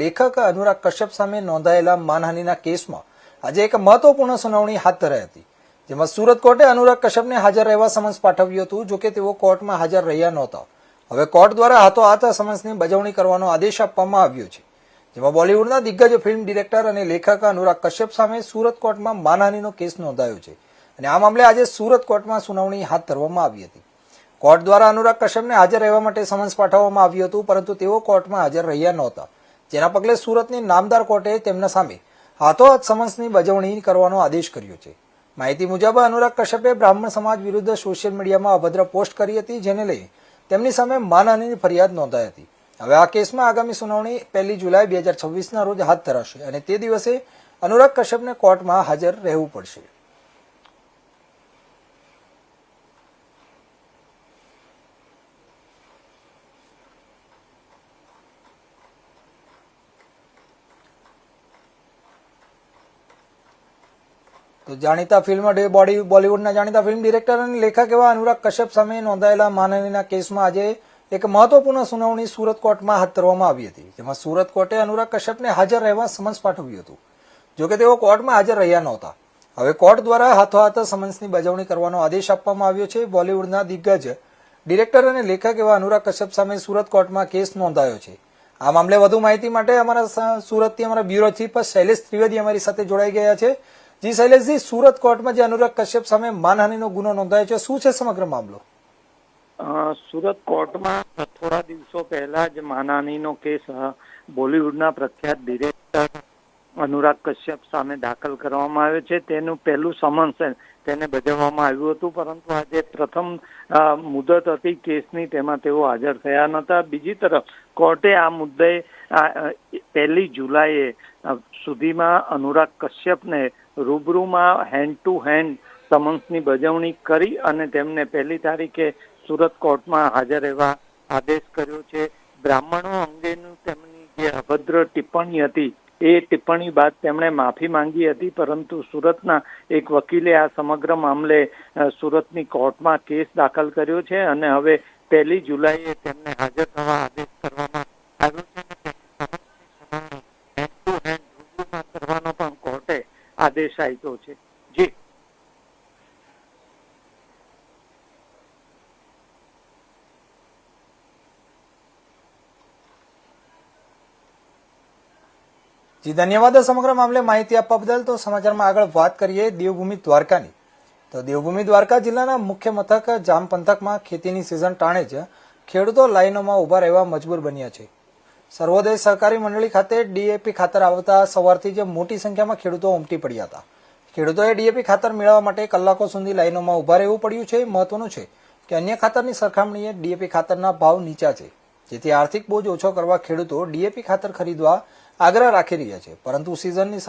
લેખક અનુરાગ કશ્યપ સામે નોંધાયેલા માનહાનિના કેસમાં આજે એક મહત્વપૂર્ણ સુનાવણી હાથ ધરાઈ હતી, જેમાં સુરત કોર્ટે અનુરાગ કશ્યપને હાજર રહેવા સમન્સ પાઠવ્યું હતું. જોકે તેઓ કોર્ટમાં હાજર રહ્યા નહોતા. હવે કોર્ટ દ્વારા હાથોહાથ સમન્સની બજવણી કરવાનો આદેશ આપવામાં આવ્યો છે, જેમાં બોલિવૂડના દિગ્ગજ ફિલ્મ ડિરેક્ટર અને લેખક અનુરાગ કશ્યપ સામે સુરત કોર્ટમાં માનહાનિનો કેસ નોંધાયો છે અને આ મામલે આજે સુરત કોર્ટમાં સુનાવણી હાથ ધરવામાં આવી હતી. કોર્ટ દ્વારા અનુરાગ કશ્યપને હાજર રહેવા માટે સમન્સ પાઠવવામાં આવ્યું હતું, પરંતુ તેઓ કોર્ટમાં હાજર રહ્યા નહોતા, જેના પગલે સુરતની નામદાર કોર્ટે તેમના સામે હાથોહાથ સમન્સની બજવણી કરવાનો આદેશ કર્યો છે. માહિતી મુજબ અનુરાગ કશ્યપે બ્રાહ્મણ સમાજ વિરુદ્ધ સોશિયલ મીડિયામાં અભદ્ર પોસ્ટ કરી હતી, જેને લઈ તેમની સામે માનહાનિની ફરિયાદ નોંધાઈ હતી. હવે આ કેસમાં આગામી સુનાવણી 1 જુલાઈ 2026ના રોજ હાથ ધરાશે અને તે દિવસે અનુરાગ કશ્યપને કોર્ટમાં હાજર રહેવું પડશે. તો જાણીતા બોલિવૂડના જાણીતા ફિલ્મ ડિરેક્ટર અને લેખક એવા અનુરાગ કશ્યપ સામે નોંધાયેલા માનહાનિના કેસમાં આજે એક મહત્વપૂર્ણ સુનાવણી સુરત કોર્ટમાં હાથ ધરવામાં આવી હતી, જેમાં સુરત કોર્ટે અનુરાગ કશ્યપને હાજર રહેવા સમન્સ પાઠવ્યું હતું. જોકે તેઓ કોર્ટમાં હાજર રહ્યા નહોતા. હવે કોર્ટ દ્વારા હાથોહાથ સમન્સની બજવણી કરવાનો આદેશ આપવામાં આવ્યો છે. બોલિવૂડના દિગ્ગજ ડિરેક્ટર અને લેખક એવા અનુરાગ કશ્યપ સામે સુરત કોર્ટમાં કેસ નોંધાયો છે. આ મામલે વધુ માહિતી માટે અમારા સુરતથી અમારા બ્યુરો ચીફ શૈલેષ ત્રિવેદી અમારી સાથે જોડાઈ ગયા છે. જી શૈલેષજી, સુરત કોર્ટમાં જે અનુરાગ કશ્યપ સામે માનહાનિનો ગુનો નોંધાયો છે, શું છે સમગ્ર મામલો? સુરત કોર્ટમાં થોડા દિવસો પહેલા જ માનહાનિનો કેસ બોલિવૂડના પ્રખ્યાત ડિરેક્ટર અનુરાગ કશ્યપ સામે દાખલ કરવામાં આવ્યો છે. તેનું પહેલું સમન્સ તેને બજાવવામાં આવ્યું હતું, પરંતુ આજે પ્રથમ મુદત હતી કેસની, તેમાં તેઓ હાજર થયા નહોતા. બીજી તરફ કોર્ટે આ મુદ્દે 1 જુલાઈએ સુધીમાં અનુરાગ કશ્યપને રૂબરૂમાં હેન્ડ ટુ હેન્ડ સમન્સની બજવણી કરી અને તેમને 1 તારીખે સુરત કોર્ટમાં હાજર રહેવા આદેશ કર્યો છે. બ્રાહ્મણો અંગેનું તેમની જે અભદ્ર ટિપ્પણી હતી એ ટિપ્પણી બાદ તેમણે માફી માંગી હતી, પરંતુ સુરતના એક વકીલે આ સમગ્ર મામલે સુરતની કોર્ટમાં કેસ દાખલ કર્યો છે અને હવે 1 જુલાઈએ તેમને હાજર થવા આદેશ કરવામાં આવ્યો છે. હેન્ડ ટુ હેન્ડ રૂબરૂમાં કરવાનો પણ કોર્ટે આદેશ આપ્યો છે. જી જી ધન્યવાદ સમગ્ર મામલે માહિતી આપવા બદલ. તો સમાચારમાં આગળ વાત કરીએ દેવભૂમિ દ્વારકાની. તો દેવભૂમિ દ્વારકા જિલ્લાના મુખ્ય મથક જામ પંથકમાં ખેતીની સિઝન ટાણે જ ખેડૂતો લાઈનોમાં ઉભા રહેવા મજબૂર બન્યા છે. સર્વોદય સહકારી મંડળી ખાતે ડીએપી ખાતર આવતા સવારથી જ મોટી સંખ્યામાં ખેડૂતો ઉમટી પડ્યા હતા. ખેડૂતોએ ડીએપી ખાતર મેળવવા માટે કલાકો સુધી લાઈનોમાં ઉભા રહેવું પડ્યું છે. મહત્વનું છે કે અન્ય ખાતરની સરખામણીએ ડીએપી ખાતરના ભાવ નીચા છે, જેથી આર્થિક બોજ ઓછો કરવા ખેડૂતો ડીએપી ખાતર ખરીદવા આગ્રહ રાખી રહ્યા છે. પરંતુ સિઝનની